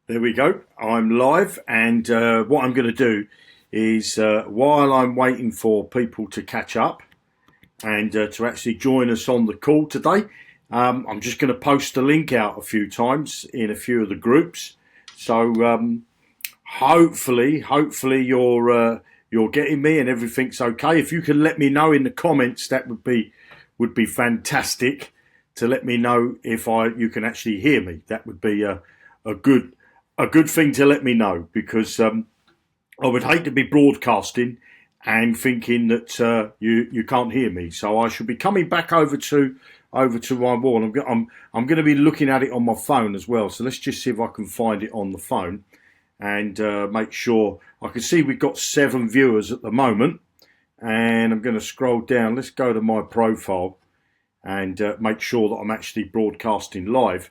There we go. I'm live, and what I'm going to do is while I'm waiting for people to catch up and to actually join us on the call today, I'm just going to post the link out a few times in a few of the groups. So hopefully you're getting me and everything's okay. If you can let me know in the comments, that would be fantastic. To let me know if you can actually hear me. That would be a good thing to let me know, because I would hate to be broadcasting and thinking that you can't hear me. So I should be coming back over to my wall. I'm going to be looking at it on my phone as well. So let's just see if I can find it on the phone and make sure. I can see we've got 7 viewers at the moment, and I'm going to scroll down. Let's go to my profile and make sure that I'm actually broadcasting live.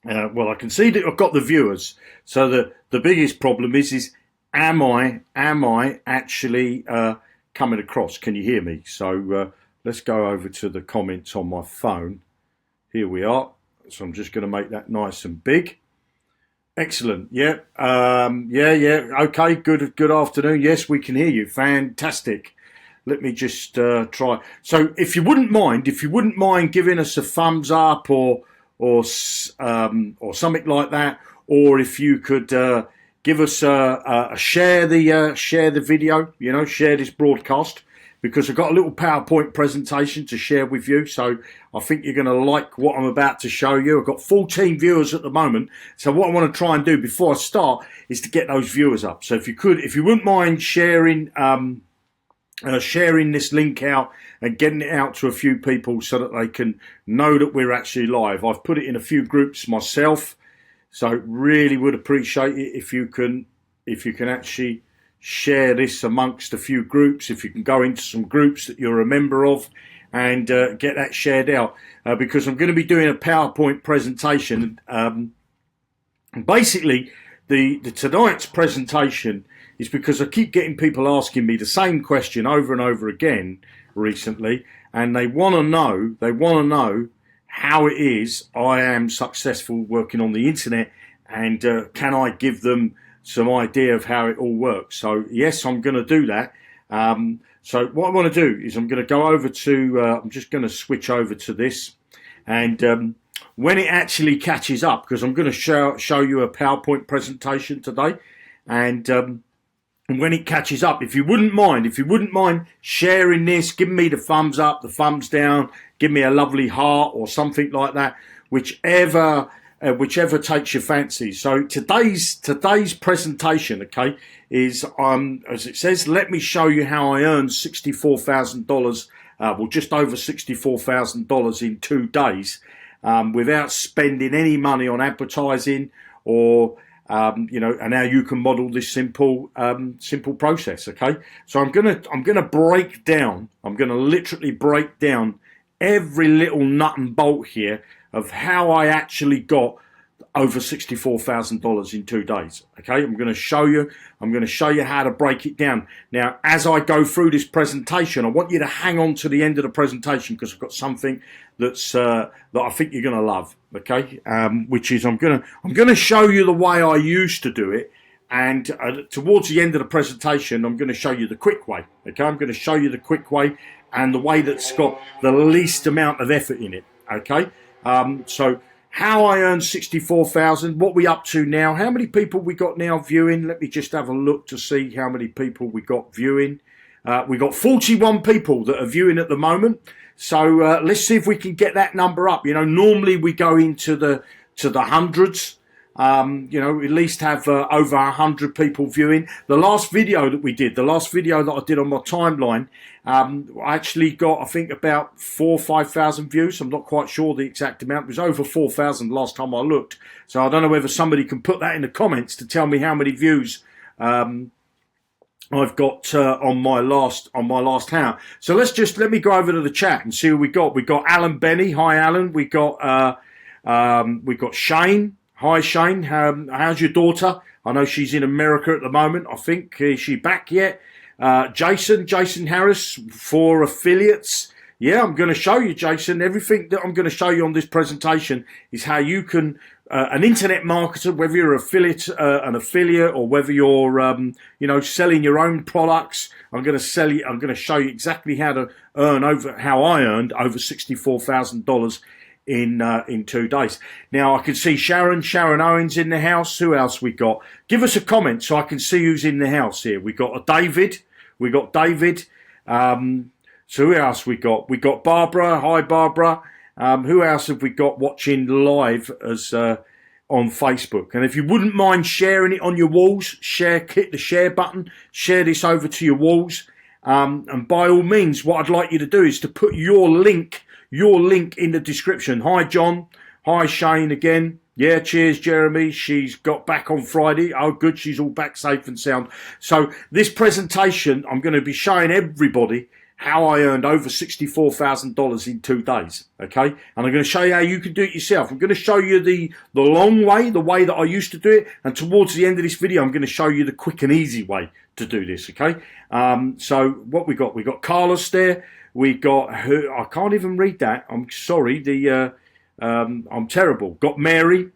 Well, I can see that I've got the viewers. So the biggest problem is am I actually coming across? Can you hear me? So let's go over to the comments on my phone. Here we are. So I'm just going to make that nice and big. Excellent. Yeah. Yeah. Okay. Good afternoon. Yes, we can hear you. Fantastic. Let me just try. So if you wouldn't mind giving us a thumbs up or something like that, or if you could give us a share the video, share this broadcast, because I've got a little PowerPoint presentation to share with you. So I think you're going to like what I'm about to show you. I've got 14 viewers at the moment. So what I want to try and do before I start is to get those viewers up. So if you wouldn't mind sharing this link out and getting it out to a few people so that they can know that we're actually live. I've put it in a few groups myself, so really would appreciate it if you can actually share this amongst a few groups. If you can go into some groups that you're a member of and get that shared out, because I'm going to be doing a PowerPoint presentation. Basically, the tonight's presentation is because I keep getting people asking me the same question over and over again recently, and they want to know how it is I am successful working on the internet, and can I give them some idea of how it all works. So yes, I'm going to do that. So what I want to do is I'm going to go over to I'm just going to switch over to this, and when it actually catches up, because I'm going to show you a PowerPoint presentation today, and when it catches up, if you wouldn't mind sharing this, giving me the thumbs up, the thumbs down, give me a lovely heart or something like that, whichever takes your fancy. So today's presentation, okay, is as it says, let me show you how I earned $64,000, well, just over $64,000 in 2 days, without spending any money on advertising or and how you can model this simple process. Okay, so I'm gonna break down. I'm gonna literally break down every little nut and bolt here of how I actually got over $64,000 in 2 days. Okay, I'm going to show you how to break it down. Now, as I go through this presentation, I want you to hang on to the end of the presentation, because I've got something that's that I think you're going to love. Okay, which is I'm going to show you the way I used to do it, and towards the end of the presentation, I'm going to show you the quick way. Okay, I'm going to show you the quick way and the way that's got the least amount of effort in it. Okay, so how I earned 64,000, what we up to now, how many people we got now viewing. Let me just have a look to see how many people we got viewing. We got 41 people that are viewing at the moment. So let's see if we can get that number up. Normally we go into the hundreds. At least have over 100 people viewing. The last video that I did on my timeline, I actually got, I think, about 4,000 or 5,000 views. I'm not quite sure the exact amount. It was over 4,000 last time I looked. So I don't know whether somebody can put that in the comments to tell me how many views I've got on my last hour. So let me go over to the chat and see who we got. We got Alan Benny. Hi, Alan. We got Shane. Hi, Shane. How's your daughter? I know she's in America at the moment, I think. Is she back yet? Jason Harris for affiliates. Yeah, I'm going to show you, Jason. Everything that I'm going to show you on this presentation is how you can an internet marketer, whether you're an affiliate, or whether you're selling your own products. I'm going to show you exactly how to how I earned over $64,000 in 2 days. Now I can see Sharon Owens in the house. Who else we got? Give us a comment so I can see who's in the house here. We got David. So who else we got? We got Barbara. Hi Barbara. Who else have we got watching live as on Facebook? And if you wouldn't mind sharing it on your walls, hit the share button, share this over to your walls. And by all means, what I'd like you to do is to put your link in the description. Hi John. Hi Shane again. Yeah, cheers Jeremy. She's got back on Friday. Oh good, she's all back safe and sound. So this presentation, I'm going to be showing everybody how I earned over $64,000 in 2 days, okay? And I'm going to show you how you can do it yourself. I'm going to show you the long way, the way that I used to do it, and towards the end of this video, I'm going to show you the quick and easy way to do this, okay? So what we got? We got Carlos there. We got her. I can't even read that. I'm sorry. I'm terrible. Got Mary.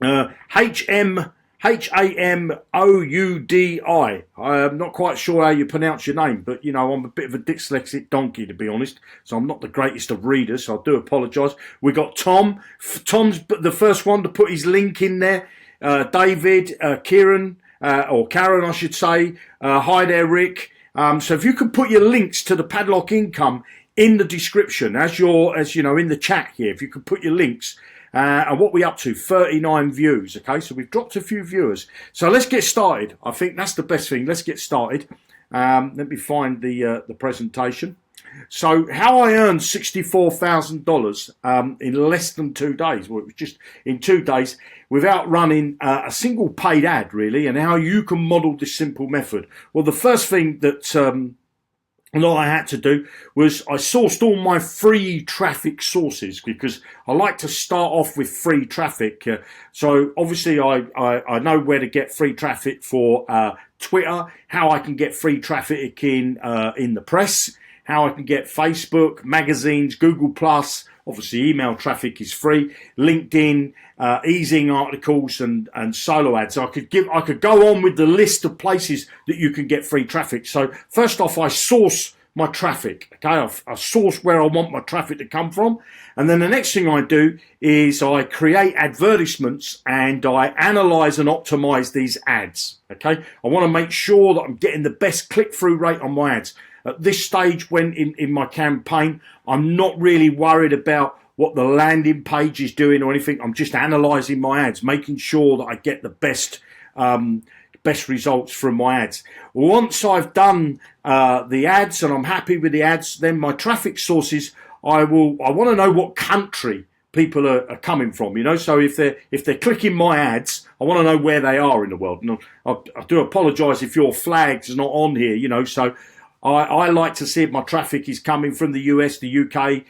Hamoudi. I'm not quite sure how you pronounce your name, but I'm a bit of a dyslexic donkey, to be honest. So I'm not the greatest of readers, so I do apologise. We got Tom. Tom's the first one to put his link in there. David, Kieran, or Karen, I should say. Hi there, Rick. So if you could put your links to the Padlock income in the description, as you know, in the chat here, if you could put your links. And what we up to? 39 views. Okay, so we've dropped a few viewers. So let's get started. I think that's the best thing. Let's get started. Let me find the presentation. So how I earned $64,000 in less than 2 days. Well, it was just in 2 days without running a single paid ad, really. And how you can model this simple method. Well, the first thing that I had to do was I sourced all my free traffic sources, because I like to start off with free traffic. So obviously I know where to get free traffic for Twitter, how I can get free traffic in the press, how I can get Facebook, magazines, Google+, obviously email traffic is free, LinkedIn, easing articles and solo ads. So I could go on with the list of places that you can get free traffic. So first off, I source my traffic. Okay, I source where I want my traffic to come from, and then the next thing I do is I create advertisements and I analyze and optimize these ads. Okay, I want to make sure that I'm getting the best click-through rate on my ads. At this stage, when in my campaign, I'm not really worried about what the landing page is doing or anything. I'm just analysing my ads, making sure that I get the best results from my ads. Once I've done the ads and I'm happy with the ads, then my traffic sources, I want to know what country people are coming from, so if they're clicking my ads, I want to know where they are in the world. And I do apologise if your flag's not on here, so I like to see if my traffic is coming from the US, the UK,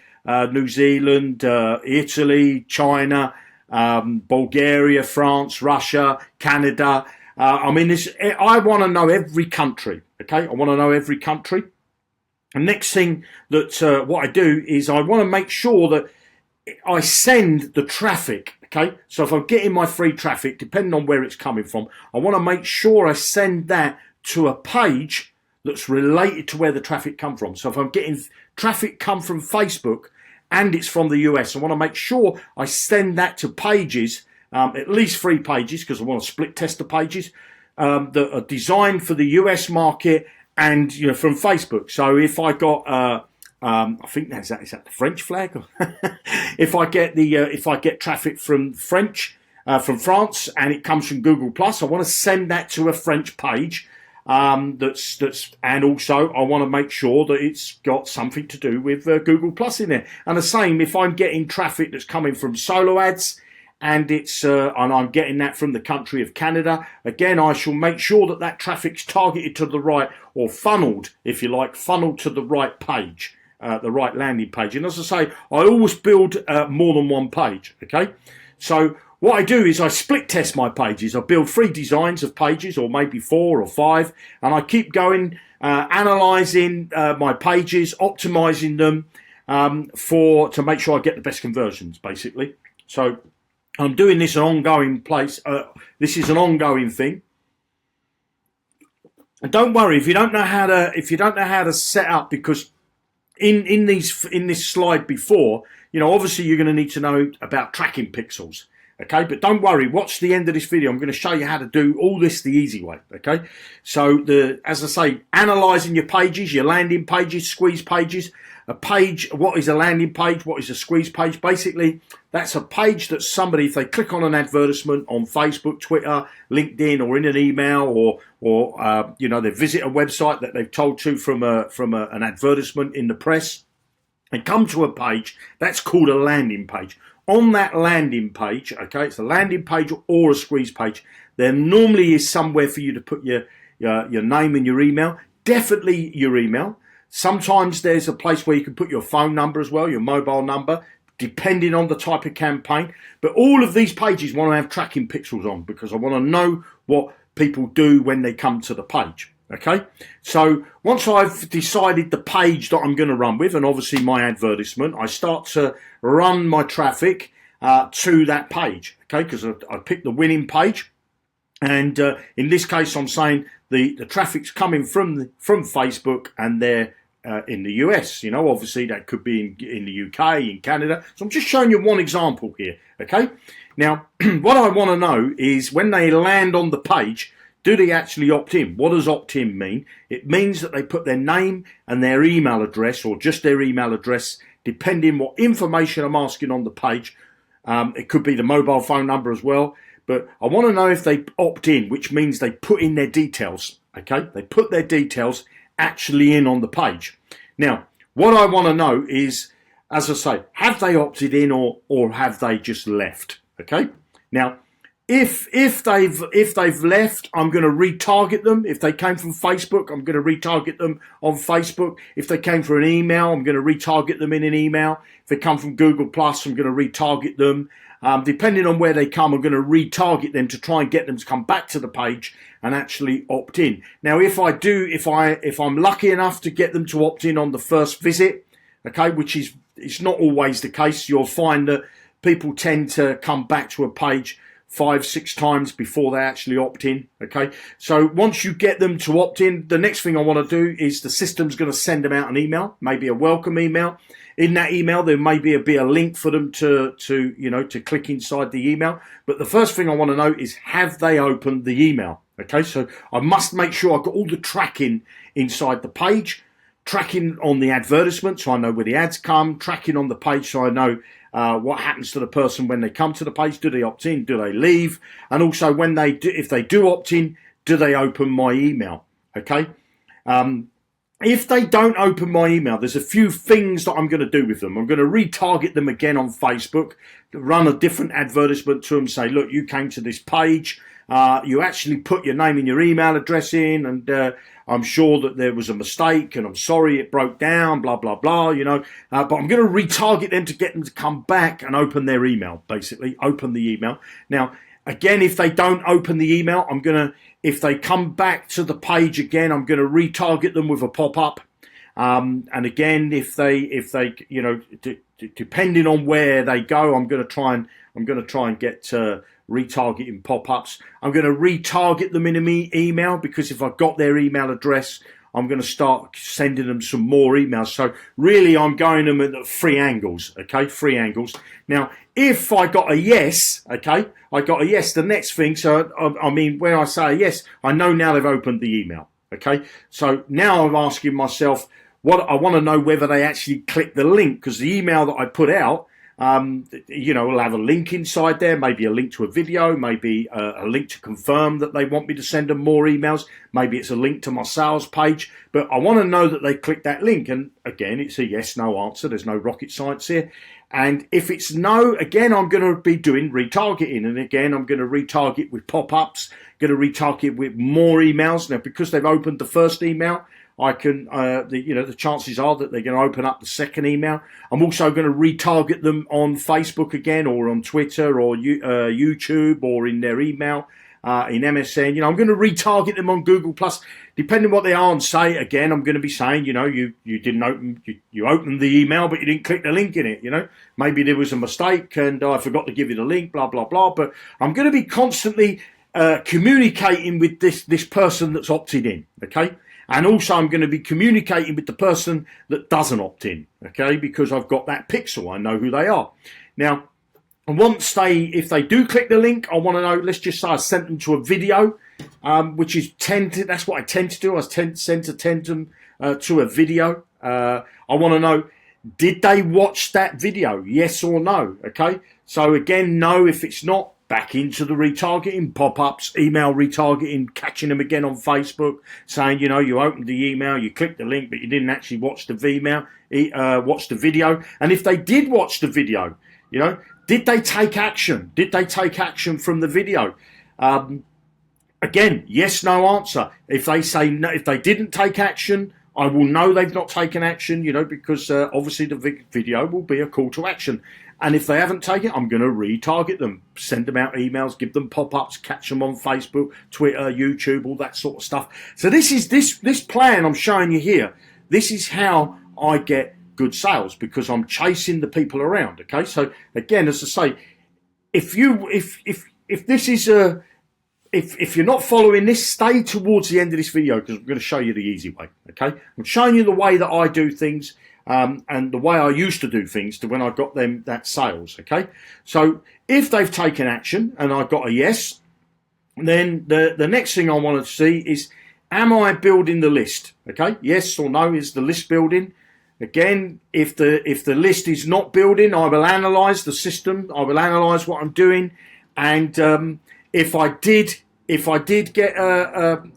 New Zealand, Italy, China, Bulgaria, France, Russia, Canada. I want to know every country. Okay, I want to know every country. The next thing that what I do is I want to make sure that I send the traffic. Okay, so if I'm getting my free traffic, depending on where it's coming from, I want to make sure I send that to a page that's related to where the traffic come from. So if I'm getting traffic come from Facebook and it's from the US, I want to make sure I send that to pages, at least 3 pages, because I want to split test the pages that are designed for the US market and from Facebook. So if I got I think is that the French flag? if I get traffic from from France and it comes from Google+, I want to send that to a French page. That's and also I want to make sure that it's got something to do with Google+ in there. And the same if I'm getting traffic that's coming from solo ads and and I'm getting that from the country of Canada. Again, I shall make sure that traffic's targeted to the right, or funneled, if you like, funneled to the right page, the right landing page. And as I say, I always build more than one page. Okay, so what I do is I split test my pages. I build 3 designs of pages, or maybe 4 or 5, and I keep going, analysing my pages, optimising them to make sure I get the best conversions, basically. So I'm doing this an ongoing place. This is an ongoing thing. And don't worry if you don't know how to set up, because in this slide before, obviously you're going to need to know about tracking pixels. Okay, but don't worry, watch the end of this video. I'm going to show you how to do all this the easy way. Okay, so as I say, analyzing your pages, your landing pages, squeeze pages. A page, what is a landing page? What is a squeeze page? Basically, that's a page that somebody, if they click on an advertisement on Facebook, Twitter, LinkedIn, or in an email, or they visit a website that they've told to from an advertisement in the press, and come to a page, that's called a landing page. On that landing page, okay, it's a landing page or a squeeze page, there normally is somewhere for you to put your name and your email, definitely your email. Sometimes there's a place where you can put your phone number as well, your mobile number, depending on the type of campaign. But all of these pages want to have tracking pixels on, because I want to know what people do when they come to the page. Okay, so once I've decided the page that I'm going to run with, and obviously my advertisement, I start to run my traffic to that page. Okay, because I picked the winning page, and in this case, I'm saying the traffic's coming from Facebook, and they're in the US. Obviously that could be in the UK, in Canada. So I'm just showing you one example here. Okay, now what I want to know is when they land on the page, do they actually opt in? What does opt in mean? It means that they put their name and their email address, or just their email address, depending what information I'm asking on the page. It could be the mobile phone number as well. But I want to know if they opt in, which means they put in their details. Okay, they put their details actually in on the page. Now, what I want to know is, as I say, have they opted in or have they just left? Okay. Now, if they've left, I'm going to retarget them. If they came from Facebook, I'm going to retarget them on Facebook. If they came from an email, I'm going to retarget them in an email. If they come from Google Plus, I'm going to retarget them. Depending on where they come, I'm going to retarget them to try and get them to come back to the page and actually opt in. Now, if I'm lucky enough to get them to opt in on the first visit, okay, which is it's not always the case. You'll find that people tend to come back to a page 5-6 times before they actually opt in. Okay, so once you get them to opt in, the next thing I want to do is the system's going to send them out an email, maybe a welcome email. In that email, there may be a link for them to click inside the email. But the first thing I want to know is, have they opened the email? Okay, so I must make sure I've got all the tracking inside the page, tracking on the advertisement so I know where the ads come, tracking on the page so I know what happens to the person when they come to the page. Do they opt in? Do they leave? And also when they do, if they do opt in, do they open my email? Okay. If they don't open my email, there's a few things that I'm going to do with them. I'm going to retarget them again on Facebook, run a different advertisement to them, say, look, you came to this page, you actually put your name and your email address in, and I'm sure that there was a mistake, and I'm sorry it broke down, blah, blah, blah, but I'm going to retarget them to get them to come back and open their email, basically, open the email. Now, again, if they don't open the email, if they come back to the page again, I'm going to retarget them with a pop-up. And again, if they depending on where they go, I'm going to try and get retargeting pop-ups. I'm going to retarget them in an email, because if I've got their email address, I'm going to start sending them some more emails. So really, I'm going them at 3 angles, okay? 3 angles. Now, if I got a yes, okay, the next thing, so I mean, when I say a yes, I know now they've opened the email, okay? So now I'm asking myself, what I want to know whether they actually click the link, because the email that I put out, will have a link inside there, maybe a link to a video, maybe a link to confirm that they want me to send them more emails. Maybe it's a link to my sales page, but I want to know that they click that link. And again, it's a yes, no answer. There's no rocket science here. And if it's no, again, I'm going to be doing retargeting. And again, I'm going to retarget with pop-ups, going to retarget with more emails. Now, because they've opened the first email, I can, the chances are that they're going to open up the second email. I'm also going to retarget them on Facebook again, or on Twitter, or YouTube, or in their email. in MSN. You know, I'm going to retarget them on Google Plus, depending what they are and say. Again, I'm going to be saying, you know, you didn't open, you opened the email, but you didn't click the link in it. You know, maybe there was a mistake and I forgot to give you the link, blah, blah, blah. But I'm going to be constantly communicating with this person that's opted in, okay? And also I'm going to be communicating with the person that doesn't opt in, okay? Because I've got that pixel, I know who they are. Now, if they do click the link, I want to know, let's just say I sent them to a video, which is that's what I tend to do. I tend them to a video. I want to know, did they watch that video? Yes or no, okay? So again, no if it's not. Back into the retargeting, pop-ups, email retargeting, catching them again on Facebook, saying, you know, you opened the email, you clicked the link, but you didn't actually watch the video. And if they did watch the video, you know, did they take action? Did they take action from the video? Again, yes, no answer. If they say no, if they didn't take action, I will know they've not taken action, you know, because obviously the video will be a call to action. And if they haven't taken it, I'm going to retarget them, send them out emails, give them pop-ups, catch them on Facebook, Twitter, YouTube, all that sort of stuff. So this plan I'm showing you here. This is how I get good sales, because I'm chasing the people around. Okay, so again, as I say, if this is if you're not following this, stay towards the end of this video because I'm going to show you the easy way. Okay, I'm showing you the way that I do things. And the way I used to do things to when I got them that sales, okay? So if they've taken action and I got a yes, then the next thing I want to see is, am I building the list, okay? Yes or no, is the list building? Again, if the list is not building, I will analyze the system, I will analyze what I'm doing, and if I did get,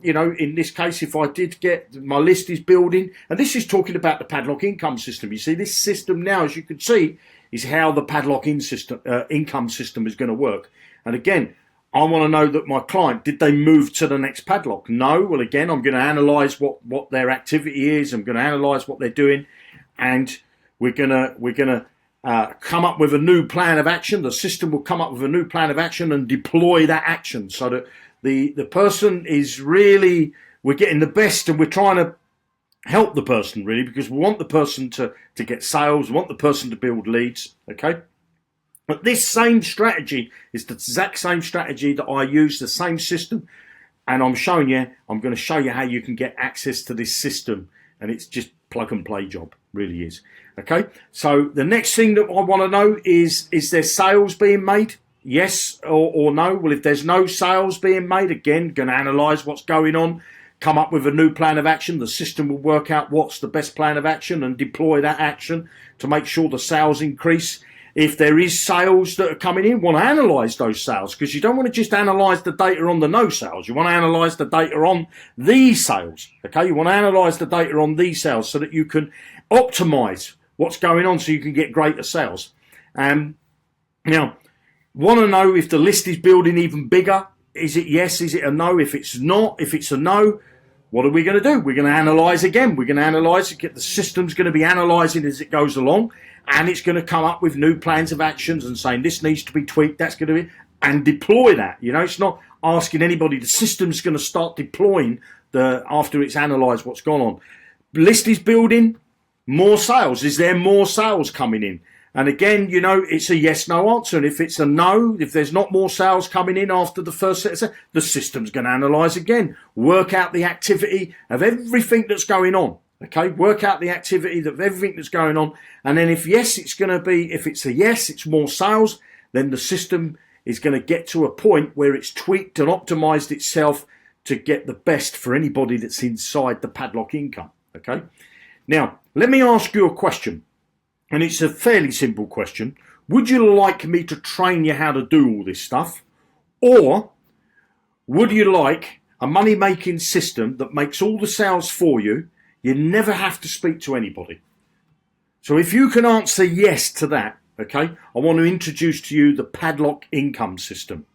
you know, in this case, if I did get, my list is building, and this is talking about the Padlock income system. You see, this system now, as you can see, is how the Padlock income system is going to work. And again, I want to know that my client, did they move to the next Padlock? No. Well, again, I'm going to analyze what their activity is. I'm going to analyze what they're doing, and we're gonna come up with a new plan of action. The system will come up with a new plan of action and deploy that action so that the person is really, we're getting the best, and we're trying to help the person really, because we want the person to get sales, we want the person to build leads, okay? But this same strategy is the exact same strategy that I use, the same system, and I'm going to show you how you can get access to this system, and it's just plug and play job, really is, okay? So the next thing that I want to know is there sales being made? Yes or no? Well, if there's no sales being made, again, going to analyze what's going on, come up with a new plan of action. The system will work out what's the best plan of action and deploy that action to make sure the sales increase. If there is sales that are coming in, want to analyze those sales, because you don't want to just analyze the data on the no sales. You want to analyze the data on these sales, okay? You want to analyze the data on these sales so that you can optimize what's going on so you can get greater sales. Now, want to know if the list is building even bigger. Is it yes? Is it a no? If it's not, if it's a no, what are we going to do? We're going to analyze again. We're going to analyze it. The system's going to be analyzing as it goes along, and it's going to come up with new plans of actions and saying this needs to be tweaked, that's going to be, and deploy that. You know, it's not asking anybody. The system's going to start deploying after it's analyzed what's gone on. List is building, more sales. Is there more sales coming in? And again, you know, it's a yes/no answer. And if it's a no, if there's not more sales coming in after the first set of sales, the system's going to analyze again, work out the activity of everything that's going on. Okay, work out the activity of everything that's going on. And then if yes, it's going to be, if it's a yes, it's more sales, then the system is going to get to a point where it's tweaked and optimized itself to get the best for anybody that's inside the Padlock income. Okay, now let me ask you a question. And it's a fairly simple question. Would you like me to train you how to do all this stuff? Or would you like a money-making system that makes all the sales for you? You never have to speak to anybody. So if you can answer yes to that, okay, I want to introduce to you the Padlock income system.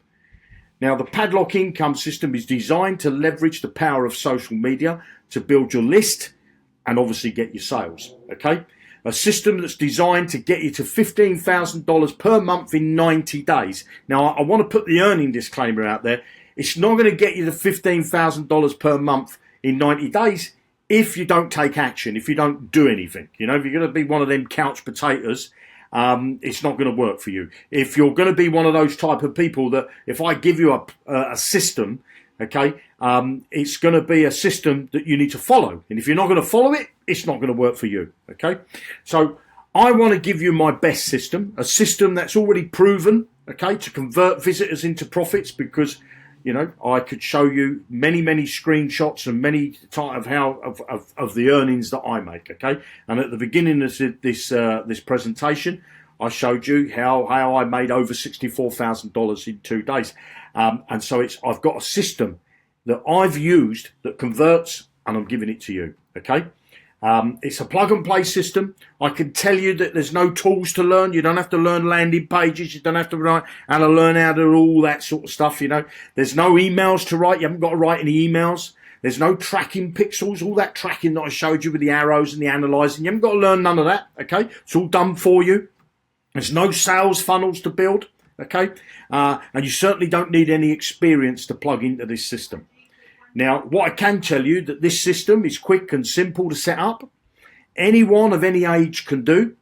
Now, the Padlock income system is designed to leverage the power of social media to build your list and obviously get your sales, okay? A system that's designed to get you to $15,000 per month in 90 days. Now, I want to put the earning disclaimer out there. it's not going to get you the $15,000 per month in 90 days if you don't take action, if you don't do anything. You know, if you're going to be one of them couch potatoes, it's not going to work for you. If you're going to be one of those type of people that if I give you a system, okay, it's going to be a system that you need to follow. And if you're not going to follow it, it's not going to work for you, okay? So I want to give you my best system, a system that's already proven, okay, to convert visitors into profits, because, you know, I could show you many screenshots and many type of the earnings that I make, okay? And at the beginning of this presentation, I showed you how I made over $64,000 in 2 days. And so I've got a system that I've used that converts, and I'm giving it to you, okay? It's a plug and play system. I can tell you that there's no tools to learn. You don't have to learn landing pages. You don't have to learn how to do all that sort of stuff, you know. There's no emails to write. You haven't got to write any emails. There's no tracking pixels, all that tracking that I showed you with the arrows and the analyzing. You haven't got to learn none of that, okay? It's all done for you. There's no sales funnels to build, okay? And you certainly don't need any experience to plug into this system. Now, what I can tell you that this system is quick and simple to set up. Anyone of any age can do.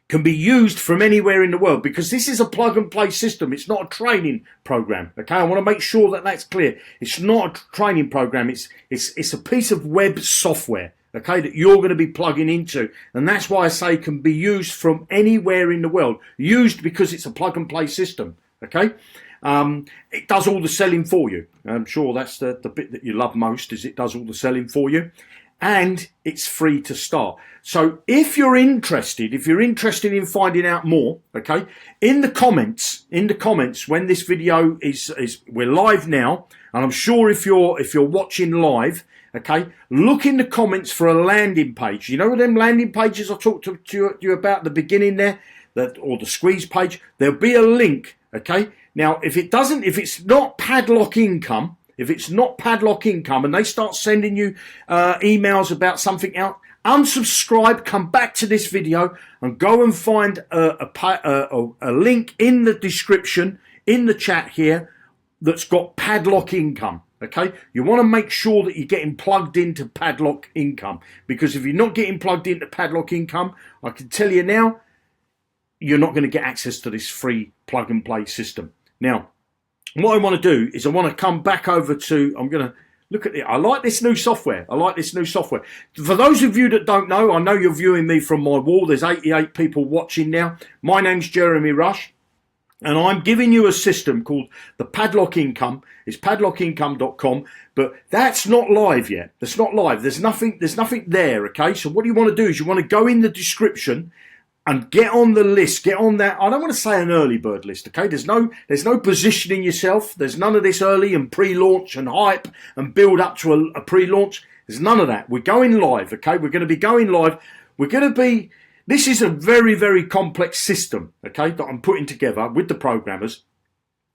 Can be used from anywhere in the world, because this is a plug and play system. It's not a training program. Okay, I want to make sure that that's clear. It's not a training program. It's a piece of web software, okay, that you're going to be plugging into, and that's why I say can be used from anywhere in the world. Used because it's a plug and play system. Okay. It does all the selling for you. I'm sure that's the bit that you love most, is it does all the selling for you. And it's free to start. So if you're interested in finding out more, okay, in the comments, when this video is we're live now, and I'm sure if you're watching live, okay, look in the comments for a landing page. You know them landing pages I talked to you about at the beginning there, or the squeeze page, there'll be a link, okay? Now, if it's not Padlock income, and they start sending you emails about something else, unsubscribe, come back to this video and go and find a link in the description, in the chat here, that's got Padlock income, okay? You want to make sure that you're getting plugged into Padlock income, because if you're not getting plugged into Padlock income, I can tell you now, you're not going to get access to this free plug and play system. Now, what I want to do is I want to come back over to, I'm going to look at it. I like this new software. For those of you that don't know, I know you're viewing me from my wall. There's 88 people watching now. My name's Jeremy Rush, and I'm giving you a system called the Padlock Income. It's padlockincome.com, but that's not live yet. That's not live. There's nothing there, okay? So what you want to do is you want to go in the description and get on the list, get on that. I don't want to say an early bird list, okay? There's no positioning yourself. There's none of this early and pre-launch and hype and build up to a pre-launch. There's none of that. We're going live, okay? We're going to be going live. This is a very complex system, okay, that I'm putting together with the programmers.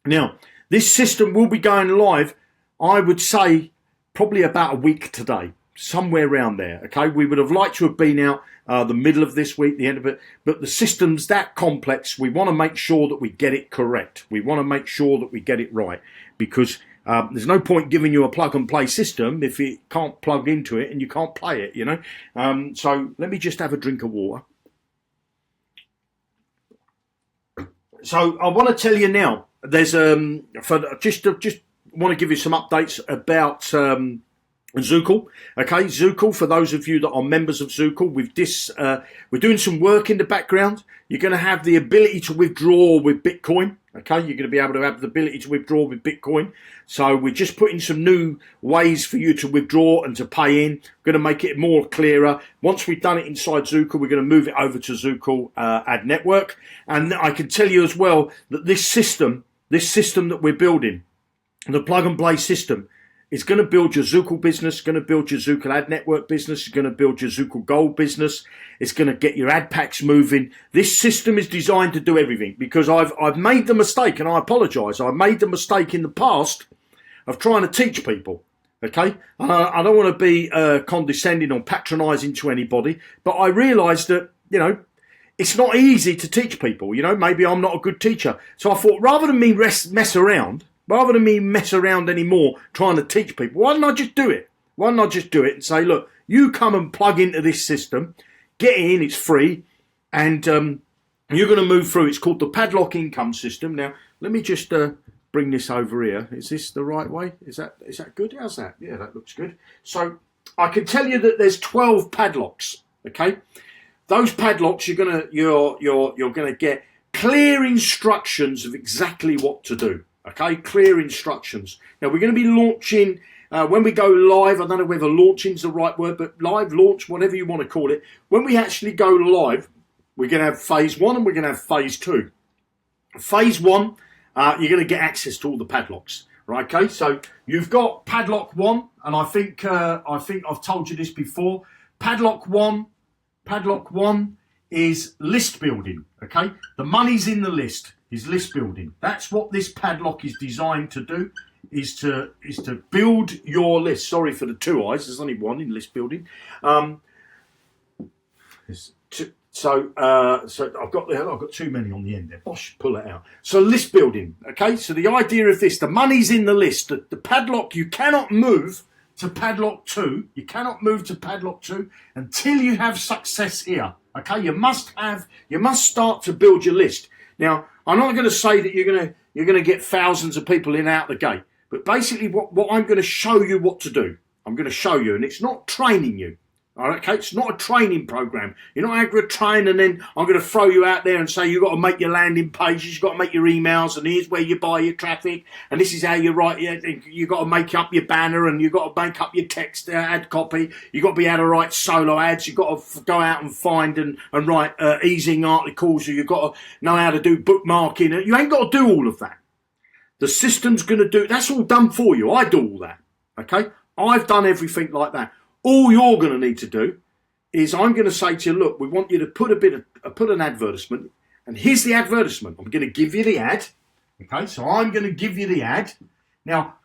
Now, this system will be going live, I would say, probably about a week today. Somewhere around there, okay? We would have liked to have been out the middle of this week, the end of it, but the system's that complex. We want to make sure that we get it correct. We want to make sure that we get it right, because there's no point giving you a plug and play system if you can't plug into it and you can't play it, you know? So let me just have a drink of water. So I want to tell you now, there's just want to give you some updates about Zookle, okay? Zookle, for those of you that are members of Zookle, we're doing some work in the background. You're going to have the ability to withdraw with Bitcoin, okay? You're going to be able to have the ability to withdraw with Bitcoin. So we're just putting some new ways for you to withdraw and to pay in. We're going to make it more clearer. Once we've done it inside Zookle, we're going to move it over to Zookle Ad Network. And I can tell you as well that this system that we're building, the plug and play system, it's going to build your Zookle business, going to build your Zookle Ad Network business, it's going to build your Zookle Gold business, it's going to get your ad packs moving. This system is designed to do everything, because I've made the mistake, and I apologise, I made the mistake in the past of trying to teach people, okay? I don't want to be condescending or patronising to anybody, but I realised that, you know, it's not easy to teach people, you know, maybe I'm not a good teacher. So I thought, rather than me mess around, Rather than me mess around anymore trying to teach people, why don't I just do it? Why don't I just do it and say, look, you come and plug into this system, get in, it's free, and you're going to move through. It's called the Padlock income system. Now, let me just bring this over here. Is this the right way? Is that good? How's that? Yeah, that looks good. So I can tell you that there's 12 padlocks. Okay, those padlocks you're gonna get clear instructions of exactly what to do. Okay, clear instructions. Now we're going to be launching when we go live. I don't know whether launching is the right word, but live, launch, whatever you want to call it. When we actually go live, we're going to have phase 1 and we're going to have phase 2. Phase 1, you're going to get access to all the padlocks. Right? Okay, so you've got padlock 1, and I think I've told you this before. Padlock 1 is list building. Okay, the money's in the list. Is list building. That's what this padlock is designed to do. Is to build your list. Sorry for the two eyes. There's only one in list building. So I've got too many on the end there. Bosh, pull it out. So list building. Okay. So the idea of this, the money's in the list. The padlock, you cannot move to padlock 2. You cannot move to padlock 2 until you have success here. Okay. You must start to build your list. Now, I'm not going to say that you're going to get thousands of people in out the gate, but basically what I'm going to show you what to do. I'm going to show you, and it's not training you. All right, okay, it's not a training program. You're not going to train and then I'm going to throw you out there and say you've got to make your landing pages, you've got to make your emails, and here's where you buy your traffic, and this is how you write. You've got to make up your banner, and you've got to make up your text ad copy. You've got to be able to write solo ads. You've got to go out and find and write easing articles. Or you've got to know how to do bookmarking. You ain't got to do all of that. The system's going to do. That's all done for you. I do all that. Okay, I've done everything like that. All you're going to need to do is I'm going to say to you, look, we want you to put an advertisement, and here's the advertisement. I'm going to give you the ad. Okay, so I'm going to give you the ad. Now,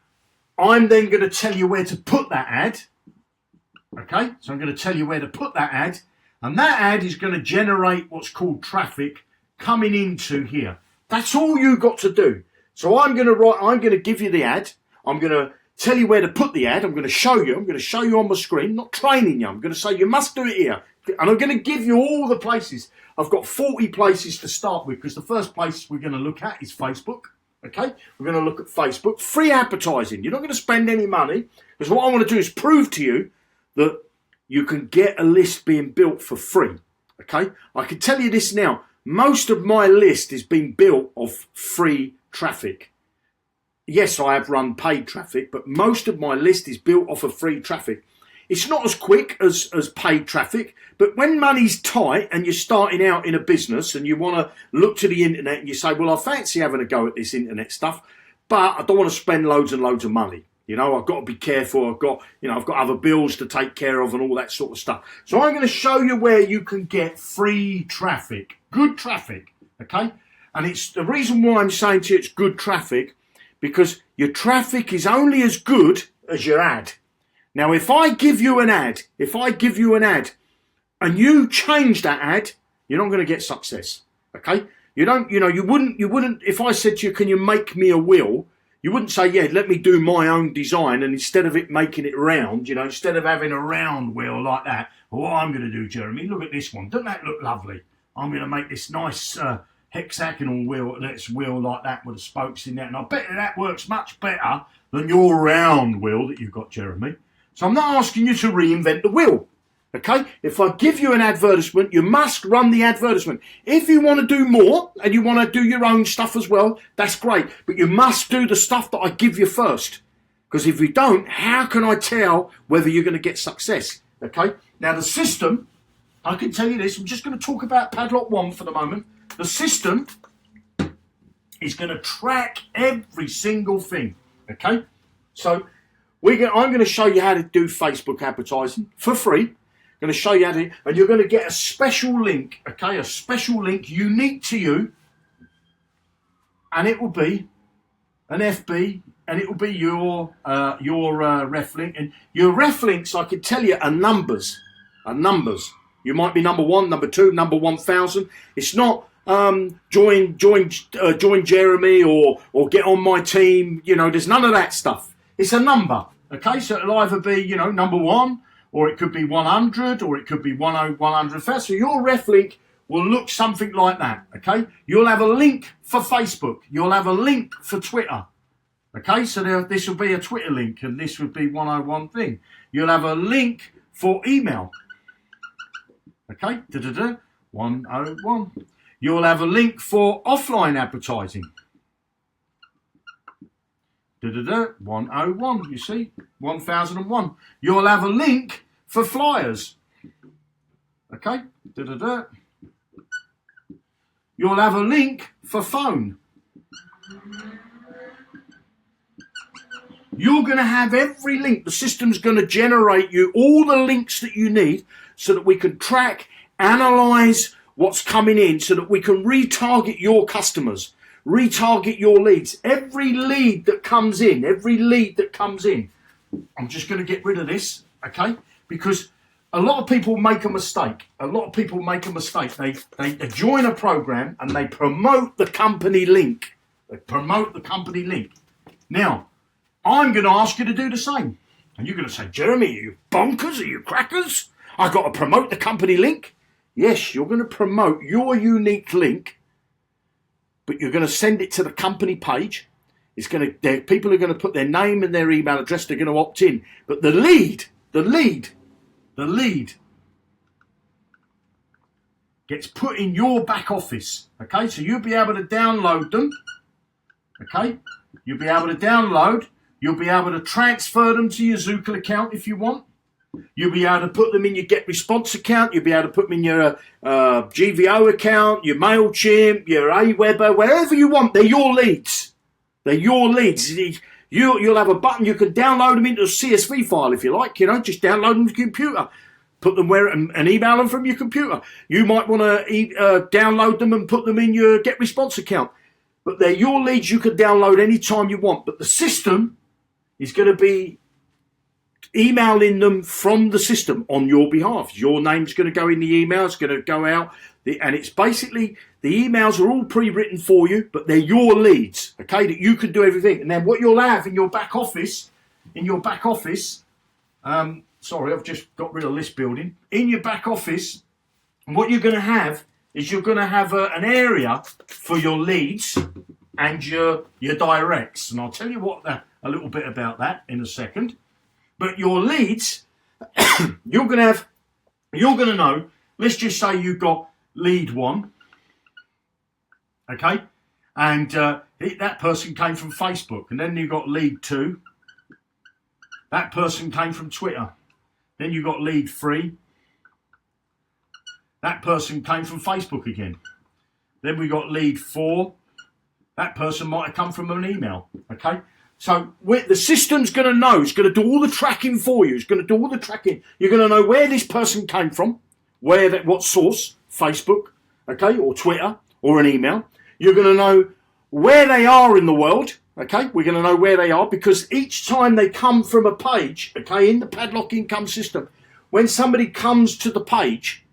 I'm then going to tell you where to put that ad. Okay, so I'm going to tell you where to put that ad, and that ad is going to generate what's called traffic coming into here. That's all you got to do. So I'm going to give you the ad. I'm going to tell you where to put the ad. I'm going to show you. I'm going to show you on my screen, not training you. I'm going to say you must do it here. And I'm going to give you all the places. I've got 40 places to start with, because the first place we're going to look at is Facebook. Okay? We're going to look at Facebook. Free advertising. You're not going to spend any money, because what I want to do is prove to you that you can get a list being built for free. Okay? I can tell you this now. Most of my list is being built of free traffic. Yes, I have run paid traffic, but most of my list is built off of free traffic. It's not as quick as paid traffic, but when money's tight and you're starting out in a business and you want to look to the internet and you say, well, I fancy having a go at this internet stuff, but I don't want to spend loads and loads of money. You know, I've got to be careful. I've got other bills to take care of and all that sort of stuff. So I'm going to show you where you can get free traffic, good traffic, okay? And it's the reason why I'm saying to you it's good traffic, because your traffic is only as good as your ad. Now, if I give you an ad and you change that ad, you're not going to get success. Okay? You wouldn't, if I said to you, can you make me a wheel? You wouldn't say, yeah, let me do my own design. And instead of it making it round, instead of having a round wheel like that, well, what I'm going to do, Jeremy, look at this one. Doesn't that look lovely? I'm going to make this nice, hexagonal wheel like that with the spokes in there, and I bet you that works much better than your round wheel that you've got, Jeremy. So I'm not asking you to reinvent the wheel, okay? If I give you an advertisement, you must run the advertisement. If you want to do more and you want to do your own stuff as well, that's great, but you must do the stuff that I give you first, because if you don't, how can I tell whether you're going to get success? Okay? Now the system, I can tell you this. I'm just going to talk about Padlock 1 for the moment. The system is going to track every single thing, okay? So I'm going to show you how to do Facebook advertising for free. I'm going to show you how to, and you're going to get a special link, okay? A special link unique to you, and it will be an FB, and it will be your ref link. And your ref links, I can tell you, are numbers. You might be number 1, number 2, number 1,000. It's not join Jeremy or get on my team. You know, there's none of that stuff. It's a number. Okay, so it'll either be, you know, number 1, or it could be 100, or it could be 100. So your ref link will look something like that. Okay, you'll have a link for Facebook. You'll have a link for Twitter. Okay, so this will be a Twitter link, and this would be 101 thing. You'll have a link for email. Okay, 101. You'll have a link for offline advertising. 101, you see, 1001. You'll have a link for flyers. Okay, you'll have a link for phone. You're going to have every link. The system's going to generate you all the links that you need so that we can track, analyze what's coming in, so that we can retarget your customers, retarget your leads. Every lead that comes in, I'm just going to get rid of this, okay? Because a lot of people make a mistake. They join a program and they promote the company link. Now, I'm going to ask you to do the same. And you're going to say, Jeremy, are you bonkers? Are you crackers? I've got to promote the company link? Yes, you're going to promote your unique link, but you're going to send it to the company page. People are going to put their name and their email address. They're going to opt in. But the lead gets put in your back office. Okay, so you'll be able to download them. Okay, you'll be able to transfer them to your Zookle account if you want. You'll be able to put them in your Get Response account. You'll be able to put them in your GVO account, your MailChimp, your Aweber, wherever you want. They're your leads. You'll have a button. You can download them into a CSV file if you like. You know, just download them to your computer. Put them and email them from your computer. You might want to download them and put them in your Get Response account. But they're your leads. You can download anytime you want. But the system is going to be emailing them from the system on your behalf. Your name's going to go in the email. It's going to go out. And it's basically, the emails are all pre-written for you, but they're your leads, okay, that you can do everything. And then what you'll have in your back office, sorry, I've just got rid of list building. In your back office, what you're going to have is you're going to have an area for your leads and your directs. And I'll tell you a little bit about that in a second. But your leads, you're going to know, let's just say you've got lead 1, okay? And that person came from Facebook. And then you've got lead 2. That person came from Twitter. Then you've got lead 3. That person came from Facebook again. Then we got lead 4. That person might have come from an email, okay? So the system's going to know. It's going to do all the tracking for you. It's going to do all the tracking. You're going to know where this person came from, what source, Facebook, okay, or Twitter, or an email. You're going to know where they are in the world, okay? We're going to know where they are because each time they come from a page, okay, in the Padlock income system, when somebody comes to the page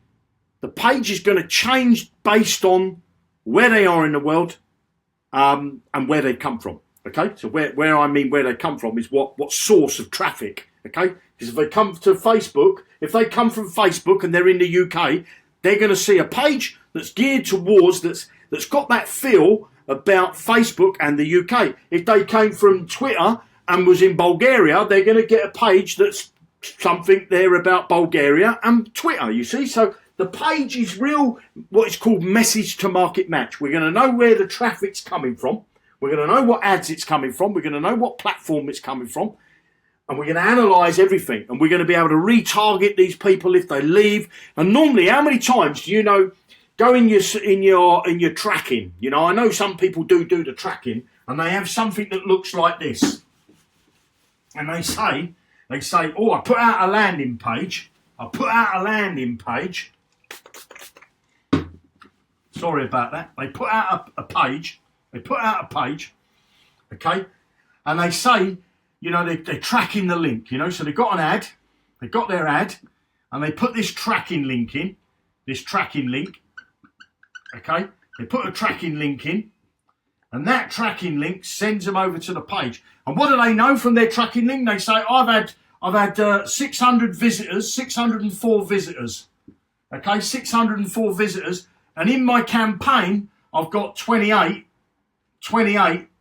is going to change based on where they are in the world and where they come from. Okay, so where I mean where they come from is what source of traffic, okay? Because if they come to Facebook, if they come from Facebook and they're in the UK, they're going to see a page that's geared towards, that's got that feel about Facebook and the UK. If they came from Twitter and was in Bulgaria, they're going to get a page that's something there about Bulgaria and Twitter, you see? So the page is what is called message to market match. We're going to know where the traffic's coming from. We're going to know what ads it's coming from. We're going to know what platform it's coming from. And we're going to analyse everything. And we're going to be able to retarget these people if they leave. And normally, how many times do you know, go in your tracking? You know, I know some people do the tracking and they have something that looks like this. And they say, oh, I put out a landing page. Sorry about that. They put out a page. Okay, and they say, you know, they're tracking the link, you know, so they've got their ad, and they put this tracking link in, okay, They put a tracking link in, and that tracking link sends them over to the page. And what do they know from their tracking link? They say, I've had 600 visitors, 604 visitors. Okay, 604 visitors. And in my campaign, I've got 28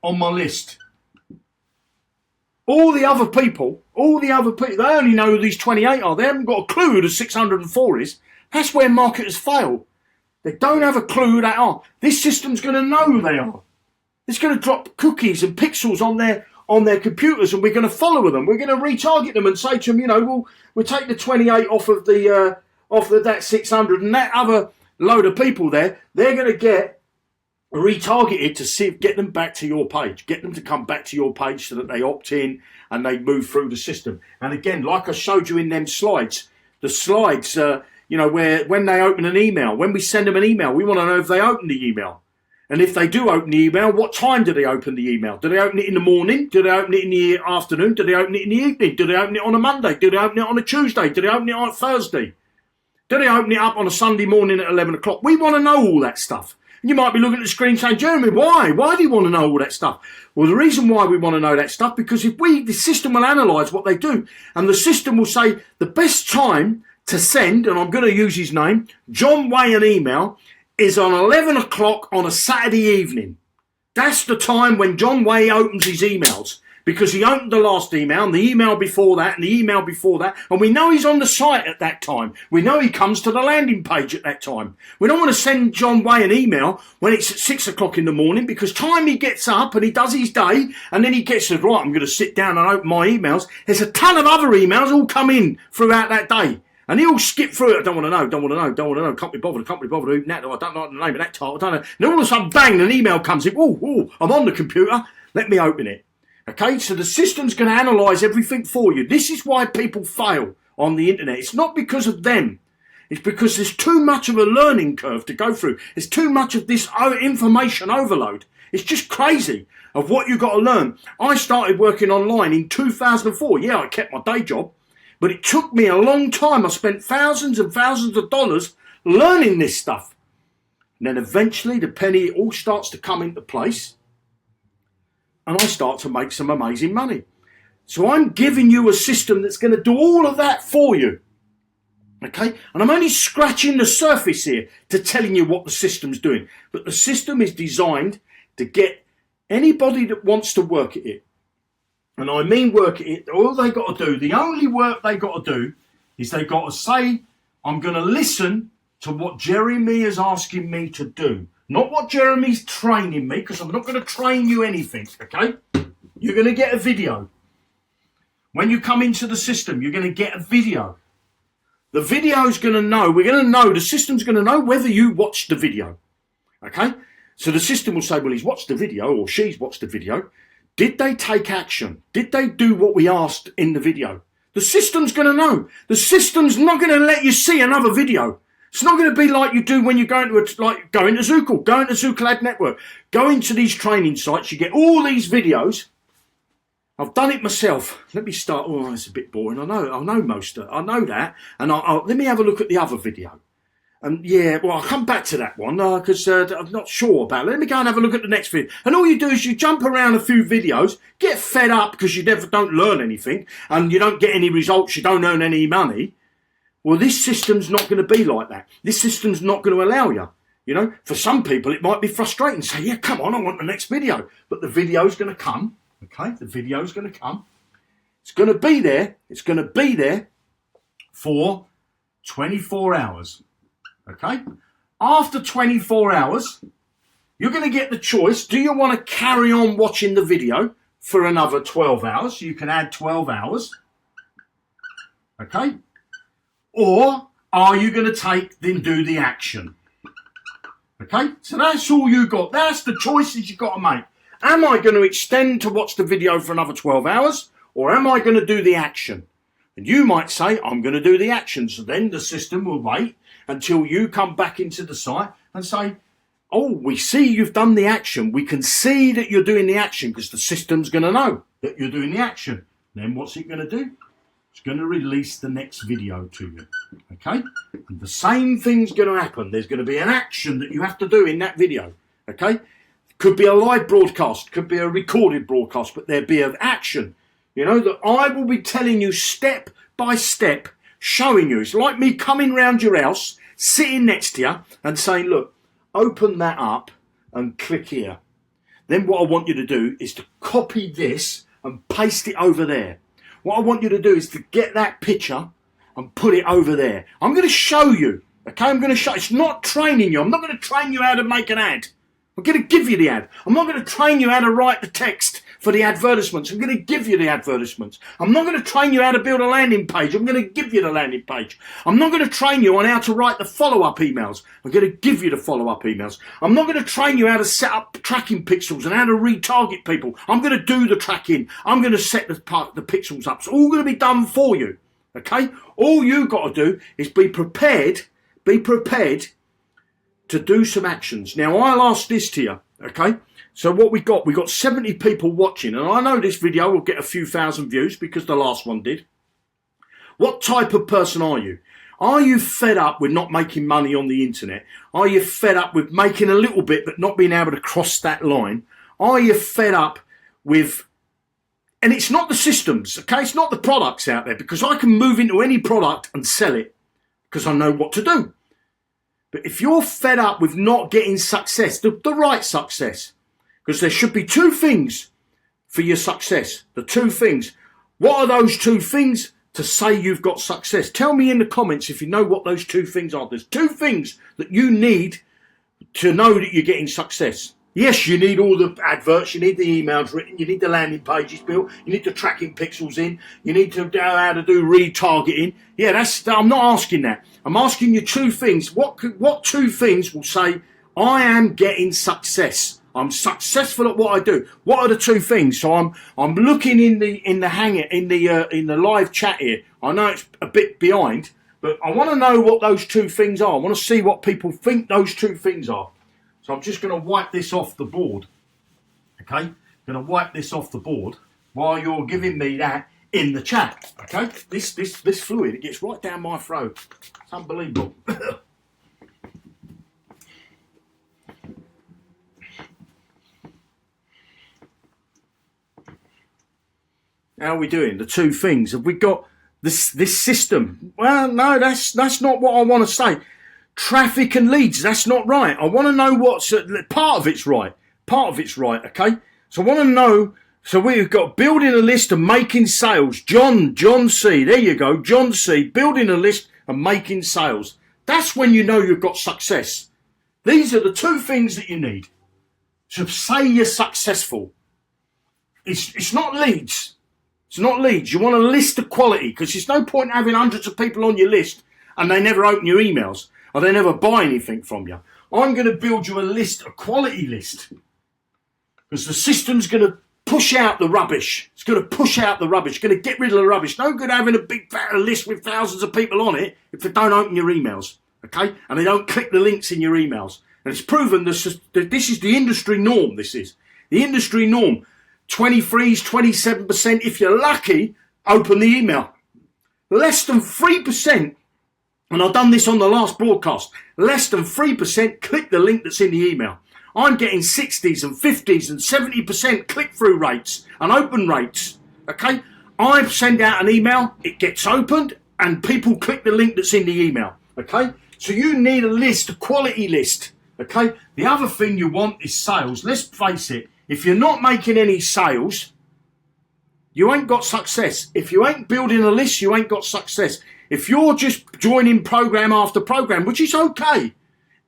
on my list. All the other people, they only know who these 28 are. They haven't got a clue who the 604 is. That's where marketers fail. They don't have a clue who they are. This system's going to know who they are. It's going to drop cookies and pixels on their computers, and we're going to follow them. We're going to retarget them and say to them, we'll take the 28 off of that 600, and that other load of people there, they're going to get retargeted to get them back to your page, get them to come back to your page so that they opt in and they move through the system. And again, like I showed you in them slides, the slides, where when they open an email, when we send them an email, we want to know if they open the email. And if they do open the email, what time do they open the email? Do they open it in the morning? Do they open it in the afternoon? Do they open it in the evening? Do they open it on a Monday? Do they open it on a Tuesday? Do they open it on a Thursday? Do they open it up on a Sunday morning at 11 o'clock? We want to know all that stuff. And you might be looking at the screen saying, Jeremy, why? Why do you want to know all that stuff? Well, the reason why we want to know that stuff, because the system will analyse what they do. And the system will say the best time to send, and I'm going to use his name, John Way, an email, is on 11 o'clock on a Saturday evening. That's the time when John Way opens his emails, because he opened the last email and the email before that and the email before that, and we know he's on the site at that time. We know he comes to the landing page at that time. We don't want to send John Way an email when it's at 6 o'clock in the morning, because time he gets up and he does his day and then he gets right, I'm going to sit down and open my emails. There's a ton of other emails all come in throughout that day. And he'll skip through it. I don't want to know. Can't be bothered. I don't like the name of that title. I don't know. And all of a sudden, bang, an email comes in. Oh, I'm on the computer. Let me open it. Okay, so the system's going to analyse everything for you. This is why people fail on the internet. It's not because of them. It's because there's too much of a learning curve to go through. There's too much of this information overload. It's just crazy of what you've got to learn. I started working online in 2004. Yeah, I kept my day job. But it took me a long time. I spent thousands and thousands of dollars learning this stuff. And then eventually the penny all starts to come into place. And I start to make some amazing money. So I'm giving you a system that's going to do all of that for you. Okay? And I'm only scratching the surface here to telling you what the system's doing. But the system is designed to get anybody that wants to work at it. And I mean work at it. All they got to do, the only work they got to do is they got to say, I'm going to listen to what Jeremy is asking me to do. Not what Jeremy's training me, because I'm not going to train you anything, okay? You're going to get a video. When you come into the system, you're going to get a video. The video's going to know, the system's going to know whether you watched the video, okay? So the system will say, well, he's watched the video, or she's watched the video. Did they take action? Did they do what we asked in the video? The system's going to know. The system's not going to let you see another video. It's not going to be like you do when you go into Zookle, go into Zookle Ad Network, go into these training sites. You get all these videos. I've done it myself. Let me start. Oh, it's a bit boring. I know most of it. I know that. And let me have a look at the other video. And yeah, well, I'll come back to that one because I'm not sure about it. Let me go and have a look at the next video. And all you do is you jump around a few videos, get fed up because you never don't learn anything and you don't get any results, you don't earn any money. Well, this system's not going to be like that. This system's not going to allow you. You know, for some people, it might be frustrating. Say, yeah, come on, I want the next video. But the video's going to come, okay? The video's going to come. It's going to be there. It's going to be there for 24 hours. Okay, after 24 hours, you're going to get the choice. Do you want to carry on watching the video for another 12 hours? You can add 12 hours. Okay. Or are you going to do the action? Okay. So that's all you got. That's the choices you've got to make. Am I going to extend to watch the video for another 12 hours? Or am I going to do the action? And you might say, I'm going to do the action. So then the system will wait until you come back into the site and say, oh, we see you've done the action. We can see that you're doing the action because the system's going to know that you're doing the action. Then what's it going to do? It's going to release the next video to you. Okay? And the same thing's going to happen. There's going to be an action that you have to do in that video. Okay? Could be a live broadcast, could be a recorded broadcast, but there'll be an action, you know, that I will be telling you step by step, showing you. It's like me coming round your house, sitting next to you and saying, look, open that up and click here. Then what I want you to do is to copy this and paste it over there. What I want you to do is to get that picture and put it over there. I'm going to show you, okay? I'm going to show. It's not training you. I'm not going to train you how to make an ad. I'm going to give you the ad. I'm not going to train you how to write the text for the advertisements. I'm going to give you the advertisements. I'm not going to train you how to build a landing page. I'm going to give you the landing page. I'm not going to train you on how to write the follow-up emails. I'm going to give you the follow-up emails. I'm not going to train you how to set up tracking pixels and how to retarget people. I'm going to do the tracking. I'm going to set the pixels up. It's all going to be done for you. Okay? All you got to do is be prepared to do some actions. Now, I'll ask this to you, okay? So what we got 70 people watching, and I know this video will get a few thousand views because the last one did. What type of person are you? Are you fed up with not making money on the internet? Are you fed up with making a little bit but not being able to cross that line? Are you fed up with... And it's not the systems, okay? It's not the products out there, because I can move into any product and sell it because I know what to do. But if you're fed up with not getting success, the right success, because there should be two things for your success, the two things. What are those two things to say you've got success? Tell me in the comments if you know what those two things are. There's two things that you need to know that you're getting success. Yes, you need all the adverts, you need the emails written, you need the landing pages built, you need the tracking pixels in, you need to know how to do retargeting. Yeah, I'm not asking that. I'm asking you two things. What two things will say, I am getting success? I'm successful at what I do. What are the two things? So I'm looking in the live chat here. I know it's a bit behind, but I want to know what those two things are. I want to see what people think those two things are. So I'm just going to wipe this off the board. Okay? Going to wipe this off the board while you're giving me that in the chat. Okay? This fluid, it gets right down my throat. It's unbelievable. How are we doing? The two things. Have we got this system? Well, no, that's not what I want to say. Traffic and leads, that's not right. I want to know what's... part of it's right. Part of it's right, okay? So I want to know... So we've got building a list and making sales. John C. There you go. John C. Building a list and making sales. That's when you know you've got success. These are the two things that you need to say you're successful. It's not leads. It's not leads. You want a list of quality, because there's no point having hundreds of people on your list and they never open your emails or they never buy anything from you. I'm going to build you a list, a quality list, because the system's going to push out the rubbish. It's going to push out the rubbish. It's going to get rid of the rubbish. No good having a big fat list with thousands of people on it if they don't open your emails, okay? And they don't click the links in your emails. And it's proven this is the industry norm, this is. The industry norm. 23s, 27%, if you're lucky, open the email. Less than 3%, and I've done this on the last broadcast, less than 3% click the link that's in the email. I'm getting 60s and 50s and 70% click-through rates and open rates, okay? I send out an email, it gets opened, and people click the link that's in the email, okay? So you need a list, a quality list, okay? The other thing you want is sales. Let's face it, if you're not making any sales, you ain't got success. If you ain't building a list, you ain't got success. If you're just joining program after program, which is okay,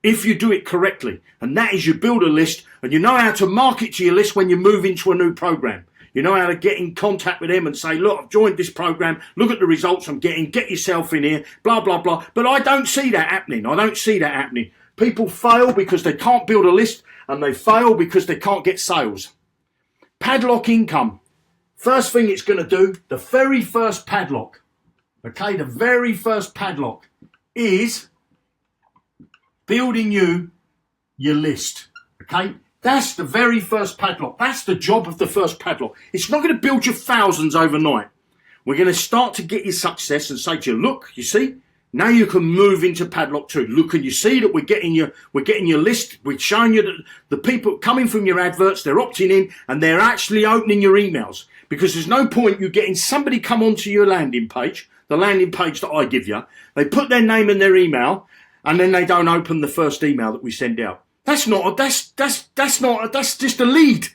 if you do it correctly, and that is you build a list and you know how to market to your list when you move into a new program. You know how to get in contact with them and say, look, I've joined this program, look at the results I'm getting, get yourself in here, blah, blah, blah. But I don't see that happening. I don't see that happening. People fail because they can't build a list, and they fail because they can't get sales. Padlock income. First thing it's going to do, the very first padlock, okay, the very first padlock is building you your list, okay? That's the very first padlock. That's the job of the first padlock. It's not going to build you thousands overnight. We're going to start to get your success and say to you, look, you see, Now you can move into Padlock 2. Look, and you see that we're getting your list. We're showing you that the people coming from your adverts, they're opting in and they're actually opening your emails. Because there's no point you getting somebody come onto your landing page, the landing page that I give you. They put their name and their email, and then they don't open the first email that we send out. That's just a lead.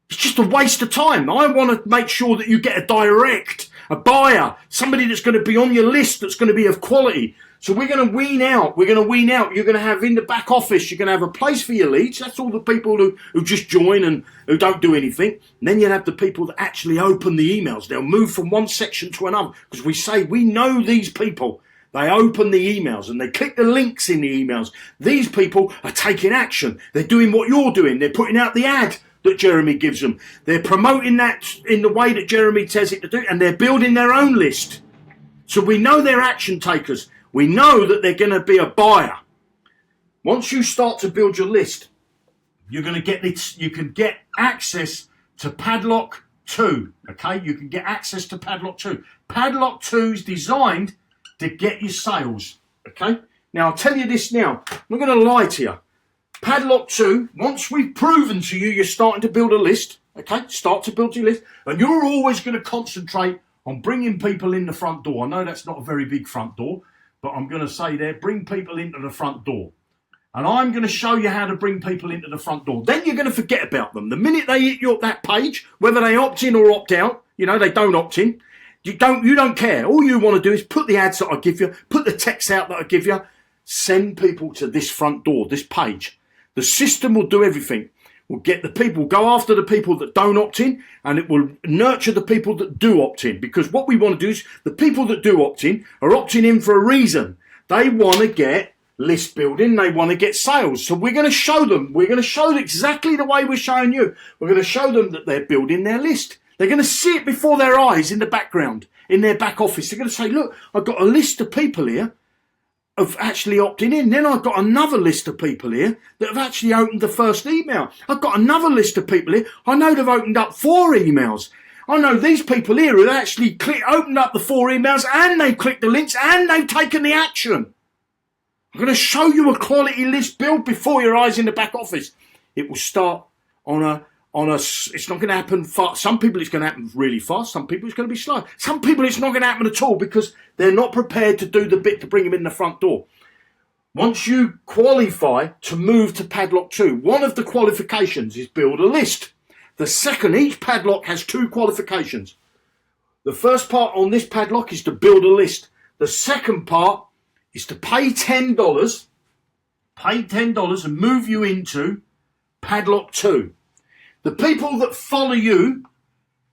It's just a waste of time. I want to make sure that you get a buyer, somebody that's going to be on your list, that's going to be of quality. So we're going to wean out. You're going to have in the back office, you're going to have a place for your leads. That's all the people who just join and who don't do anything. And then you'll have the people that actually open the emails. They'll move from one section to another because we know these people. They open the emails and they click the links in the emails. These people are taking action. They're doing what you're doing. They're putting out the ad that Jeremy gives them. They're promoting that in the way that Jeremy tells it to do, and they're building their own list. So we know they're action takers. We know that they're going to be a buyer. Once you start to build your list, you're going to get this. You can get access to Padlock 2. Okay, you can get access to Padlock 2. Padlock 2 is designed to get you sales. Okay. Now I'll tell you this now. I'm not going to lie to you. Padlock 2, once we've proven to you, you're starting to build a list, okay? Start to build your list, and you're always going to concentrate on bringing people in the front door. I know that's not a very big front door, but I'm going to say there, bring people into the front door. And I'm going to show you how to bring people into the front door. Then you're going to forget about them. The minute they hit that page, whether they opt in or opt out, they don't opt in. You don't care. All you want to do is put the ads that I give you, put the text out that I give you, send people to this front door, this page. The system will do everything. We'll get the people, go after the people that don't opt in, and it will nurture the people that do opt in. Because what we want to do is the people that do opt in are opting in for a reason. They want to get list building. They want to get sales. So we're going to show them. We're going to show them exactly the way we're showing you. We're going to show them that they're building their list. They're going to see it before their eyes in the background, in their back office. They're going to say, look, I've got a list of people here of actually opting in. Then I've got another list of people here that have actually opened the first email. I've got another list of people here. I know they've opened up 4 emails. I know these people here who actually opened up the 4 emails and they've clicked the links and they've taken the action. I'm going to show you a quality list build before your eyes in the back office. It will start it's not going to happen fast. Some people it's going to happen really fast. Some people it's going to be slow. Some people it's not going to happen at all because they're not prepared to do the bit to bring them in the front door. Once you qualify to move to Padlock 2, one of the qualifications is build a list. The second, each padlock has 2 qualifications. The first part on this padlock is to build a list. The second part is to pay $10, and move you into Padlock 2. The people that follow you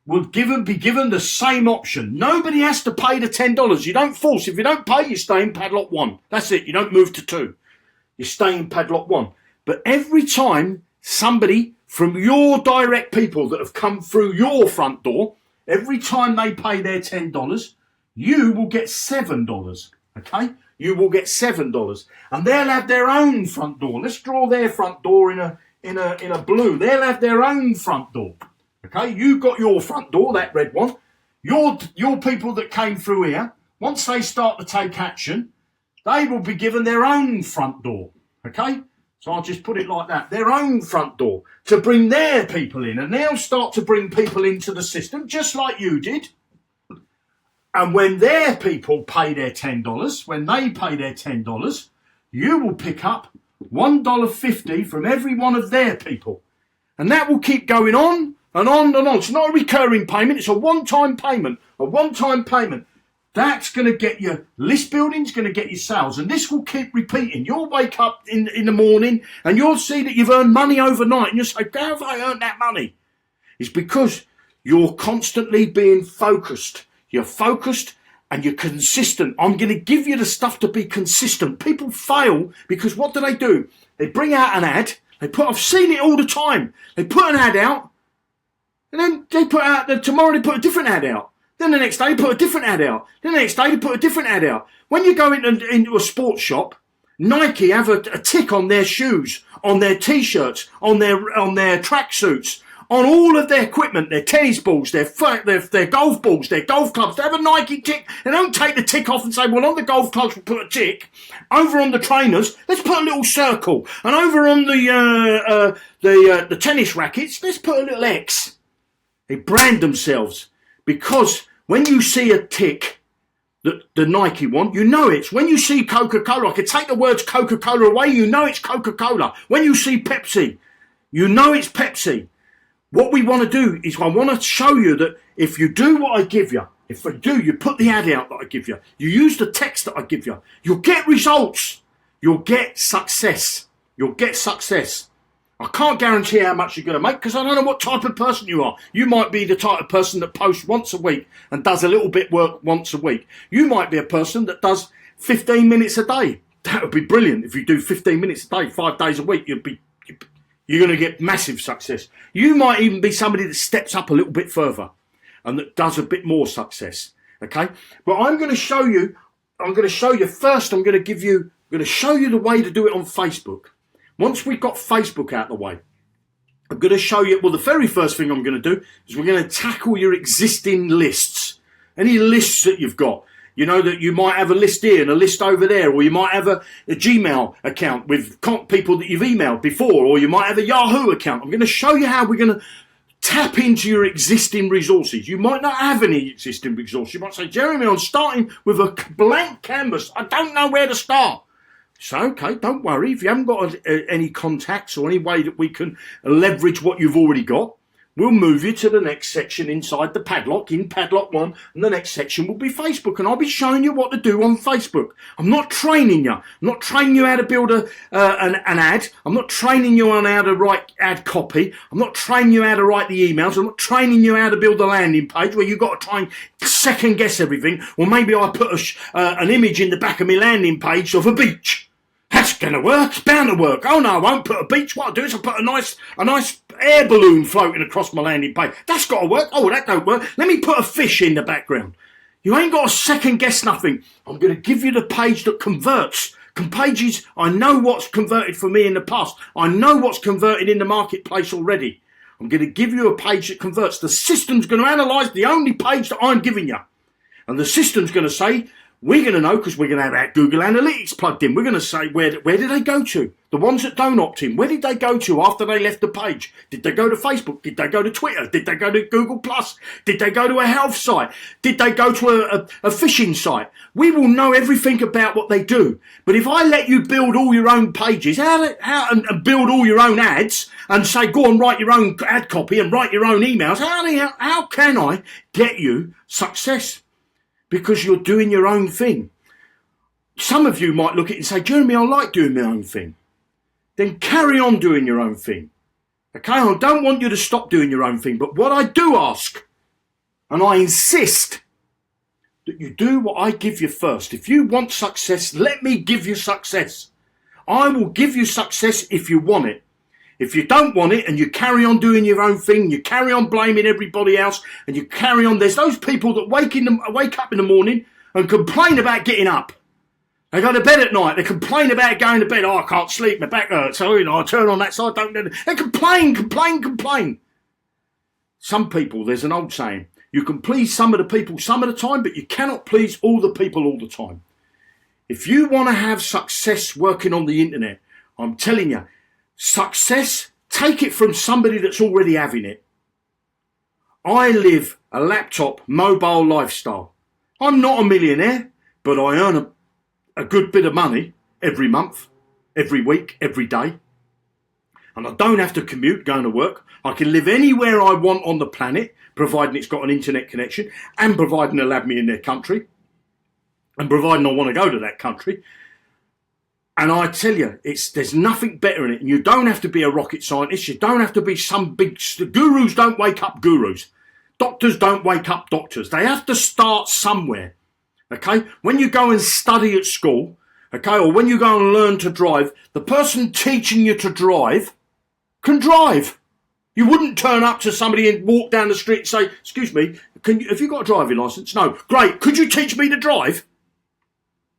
will be given the same option. Nobody has to pay the $10. You don't force. If you don't pay, you stay in Padlock 1. That's it. You don't move to 2. You stay in Padlock 1. But every time somebody from your direct people that have come through your front door, every time they pay their $10, you will get $7. Okay? You will get $7. And they'll have their own front door. Let's draw their front door in a blue. They'll have their own front door. Okay, you got your front door, that red one. Your people that came through here, once they start to take action, they will be given their own front door. Okay, so I'll just put it like that. Their own front door to bring their people in, and they'll start to bring people into the system just like you did. And when their people pay their $10, when they pay their $10, you will pick up $1.50 from every one of their people. And that will keep going on and on and on. It's not a recurring payment. It's a one-time payment. A one-time payment. That's going to get you list building. It's going to get you sales. And this will keep repeating. You'll wake up in the morning and you'll see that you've earned money overnight. And you'll say, how have I earned that money? It's because you're constantly being focused. You're focused and you're consistent. I'm going to give you the stuff to be consistent. People fail because what do? They bring out an ad. I've seen it all the time. They put an ad out, and then tomorrow they put a different ad out. Then the next day they put a different ad out. Then the next day they put a different ad out. When you go into a sports shop, Nike have a tick on their shoes, on their t-shirts, on their tracksuits, on all of their equipment, their tennis balls, their golf balls, their golf clubs. They have a Nike tick. They don't take the tick off and say, well, on the golf clubs we'll put a tick. Over on the trainers, let's put a little circle. And over on the tennis rackets, let's put a little X. They brand themselves because when you see a tick, the Nike one, you know it's. When you see Coca-Cola, I could take the words Coca-Cola away, you know it's Coca-Cola. When you see Pepsi, you know it's Pepsi. What we want to do is I want to show you that if you do what I give you, if you put the ad out that I give you, you use the text that I give you, you'll get results. You'll get success. You'll get success. I can't guarantee how much you're going to make because I don't know what type of person you are. You might be the type of person that posts once a week and does a little bit work once a week. You might be a person that does 15 minutes a day. That would be brilliant. If you do 15 minutes a day, 5 days a week, you're going to get massive success. You might even be somebody that steps up a little bit further and that does a bit more success. Okay? But I'm going to show you first, I'm going to show you the way to do it on Facebook. Once we've got Facebook out of the way, I'm going to show you, well, the very first thing I'm going to do is we're going to tackle your existing lists. Any lists that you've got. You know that you might have a list here and a list over there, or you might have a Gmail account with people that you've emailed before, or you might have a Yahoo account. I'm going to show you how we're going to tap into your existing resources. You might not have any existing resources. You might say, Jeremy, I'm starting with a blank canvas. I don't know where to start. So, okay, don't worry. If you haven't got any contacts or any way that we can leverage what you've already got, we'll move you to the next section inside the Padlock, in Padlock 1, and the next section will be Facebook, and I'll be showing you what to do on Facebook. I'm not training you. I'm not training you how to build an ad. I'm not training you on how to write ad copy. I'm not training you how to write the emails. I'm not training you how to build the landing page where you've got to try and second guess everything, or maybe I put an image in the back of my landing page of a beach. That's going to work. It's bound to work. Oh, no, I won't put a beach. What I'll do is I'll put a nice air balloon floating across my landing page. That's got to work. Oh, well, that don't work. Let me put a fish in the background. You ain't got to second guess nothing. I'm going to give you the page that converts. Pages, I know what's converted for me in the past. I know what's converted in the marketplace already. I'm going to give you a page that converts. The system's going to analyse the only page that I'm giving you. And the system's going to say, we're going to know because we're going to have our Google Analytics plugged in. We're going to say, where did they go to? The ones that don't opt in, where did they go to after they left the page? Did they go to Facebook? Did they go to Twitter? Did they go to Google+? Did they go to a health site? Did they go to a fishing site? We will know everything about what they do. But if I let you build all your own pages and build all your own ads and say, go and write your own ad copy and write your own emails, how can I get you success? Because you're doing your own thing. Some of you might look at it and say, Jeremy, I like doing my own thing. Then carry on doing your own thing. Okay, I don't want you to stop doing your own thing. But what I do ask, and I insist, that you do what I give you first. If you want success, let me give you success. I will give you success if you want it. If you don't want it and you carry on doing your own thing, you carry on blaming everybody else, and you carry on, there's those people that wake up in the morning and complain about getting up. They go to bed at night, they complain about going to bed. Oh, I can't sleep, my back hurts. So, I turn on that side, they complain. Some people, there's an old saying, you can please some of the people some of the time, but you cannot please all the people all the time. If you want to have success working on the internet, I'm telling you, success, take it from somebody that's already having it. I live a laptop, mobile lifestyle. I'm not a millionaire, but I earn a good bit of money every month, every week, every day. And I don't have to commute going to work. I can live anywhere I want on the planet, providing it's got an internet connection, and providing they'll have me in their country, and providing I want to go to that country. And I tell you, there's nothing better in it. And you don't have to be a rocket scientist. You don't have to be some big... Gurus don't wake up gurus. Doctors don't wake up doctors. They have to start somewhere. Okay? When you go and study at school, okay, or when you go and learn to drive, the person teaching you to drive can drive. You wouldn't turn up to somebody and walk down the street and say, excuse me, have you got a driving licence? No. Great. Could you teach me to drive?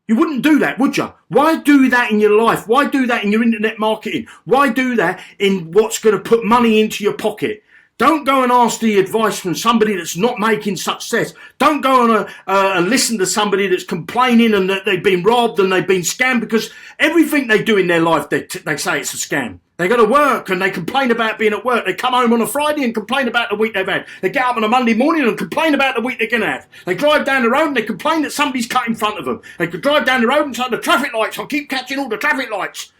You wouldn't do that, would you? Why do that in your life? Why do that in your internet marketing? Why do that in what's going to put money into your pocket? Don't go and ask the advice from somebody that's not making success. Don't go on and listen to somebody that's complaining and that they've been robbed and they've been scammed, because everything they do in their life, they say it's a scam. They go to work and they complain about being at work. They come home on a Friday and complain about the week they've had. They get up on a Monday morning and complain about the week they're going to have. They drive down the road and they complain that somebody's cut in front of them. They could drive down the road and say, the traffic lights, I keep catching all the traffic lights.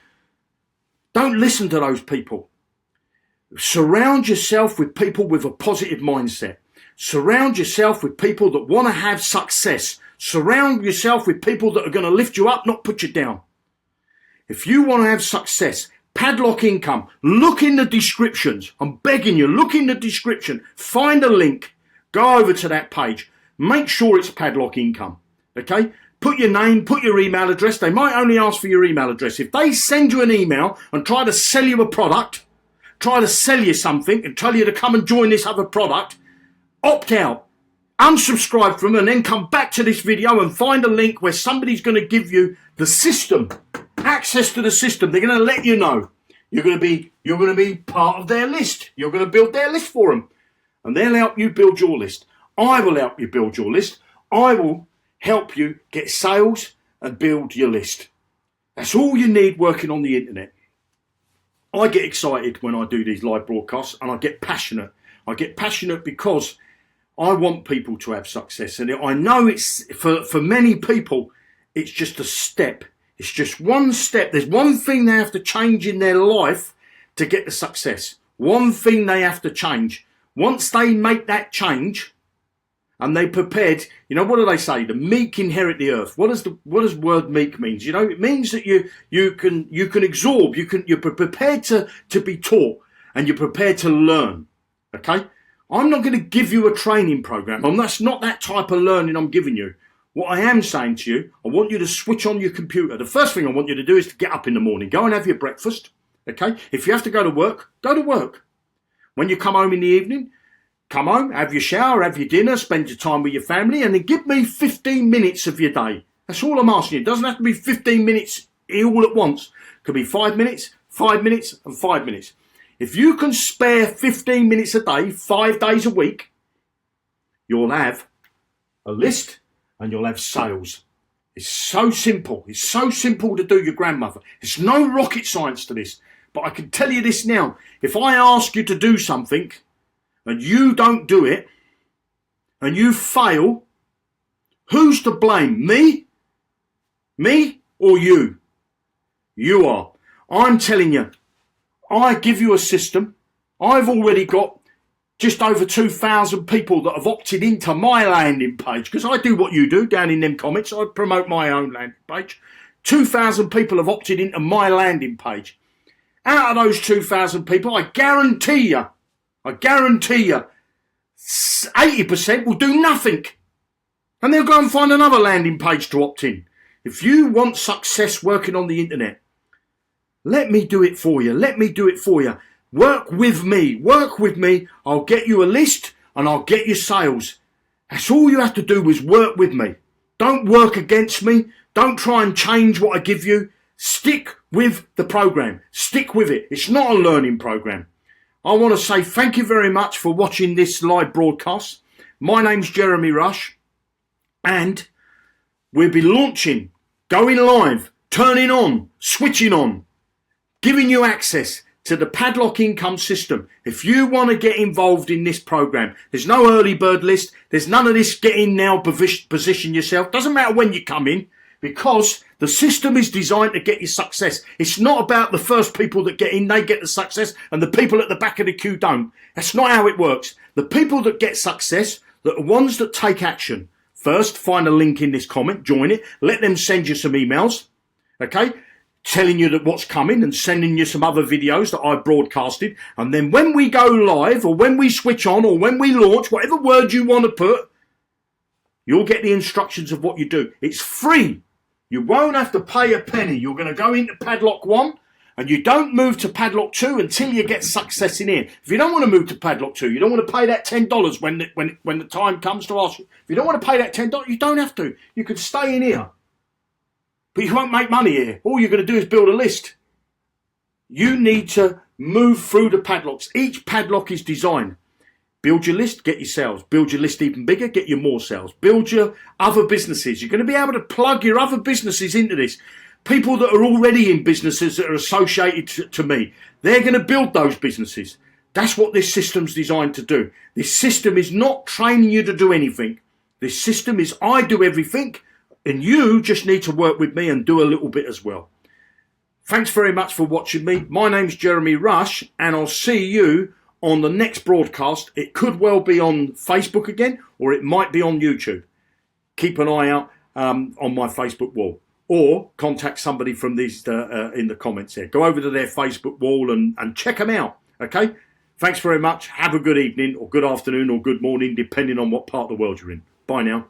Don't listen to those people. Surround yourself with people with a positive mindset. Surround yourself with people that want to have success. Surround yourself with people that are going to lift you up, not put you down. If you want to have success, Padlock Income, look in the descriptions. I'm begging you, look in the description. Find a link. Go over to that page. Make sure it's Padlock Income. Okay? Put your name, put your email address. They might only ask for your email address. If they send you an email and try to sell you a product, try to sell you something and tell you to come and join this other product, opt out, unsubscribe from them, and then come back to this video and find a link where somebody's going to give you the system, access to the system. They're going to let you know. You're going to be part of their list. You're going to build their list for them, and they'll help you build your list. I will help you build your list. I will help you get sales and build your list. That's all you need working on the internet. I get excited when I do these live broadcasts, and I get passionate. I get passionate because I want people to have success. And I know it's for many people, it's just a step. It's just one step. There's one thing they have to change in their life to get the success. One thing they have to change. Once they make that change and they prepared, you know, what do they say? The meek inherit the earth. What does word meek means? You know, it means that you can absorb, you're prepared to be taught, and you're prepared to learn. Okay? I'm not going to give you a training program. That's not that type of learning I'm giving you. What I am saying to you, I want you to switch on your computer. The first thing I want you to do is to get up in the morning. Go and have your breakfast. Okay? If you have to go to work, go to work. When you come home in the evening, come home, have your shower, have your dinner, spend your time with your family, and then give me 15 minutes of your day. That's all I'm asking you. It doesn't have to be 15 minutes all at once. It could be 5 minutes, 5 minutes, and 5 minutes. If you can spare 15 minutes a day, 5 days a week, you'll have a list and you'll have sales. It's so simple. It's so simple to do your grandmother. There's no rocket science to this. But I can tell you this now. If I ask you to do something and you don't do it and you fail, who's to blame? Me? Me or you? You are. I'm telling you, I give you a system. I've already got just over 2,000 people that have opted into my landing page, because I do what you do down in them comments. I promote my own landing page. 2,000 people have opted into my landing page. Out of those 2,000 people, I guarantee you, 80% will do nothing. And they'll go and find another landing page to opt in. If you want success working on the internet, let me do it for you. Let me do it for you. Work with me. Work with me. I'll get you a list and I'll get you sales. That's all you have to do is work with me. Don't work against me. Don't try and change what I give you. Stick with the program. Stick with it. It's not a learning program. I want to say thank you very much for watching this live broadcast. My name's Jeremy Rush, and we'll be launching, going live, turning on, switching on, giving you access to the Padlock Income system. If you want to get involved in this program, there's no early bird list. There's none of this get in now, position yourself. Doesn't matter when you come in, because the system is designed to get you success. It's not about the first people that get in, they get the success, and the people at the back of the queue don't. That's not how it works. The people that get success, the ones that take action. First, find a link in this comment, join it, let them send you some emails, okay, telling you that what's coming and sending you some other videos that I've broadcasted. And then when we go live, or when we switch on, or when we launch, whatever word you want to put, you'll get the instructions of what you do. It's free. You won't have to pay a penny. You're going to go into Padlock 1 and you don't move to Padlock 2 until you get success in here. If you don't want to move to Padlock 2, you don't want to pay that $10 when the time comes to ask you. If you don't want to pay that $10, you don't have to. You can stay in here. But you won't make money here. All you're going to do is build a list. You need to move through the padlocks. Each padlock is designed. Build your list, get your sales. Build your list even bigger, get you more sales. Build your other businesses. You're going to be able to plug your other businesses into this. People that are already in businesses that are associated to me, they're going to build those businesses. That's what this system's designed to do. This system is not training you to do anything. This system is I do everything, and you just need to work with me and do a little bit as well. Thanks very much for watching me. My name's Jeremy Rush, and I'll see you on the next broadcast. It could well be on Facebook again, or it might be on YouTube. Keep an eye out on my Facebook wall, or contact somebody from these in the comments there. Go over to their Facebook wall and check them out. Okay? Thanks very much. Have a good evening, or good afternoon, or good morning, depending on what part of the world you're in. Bye now.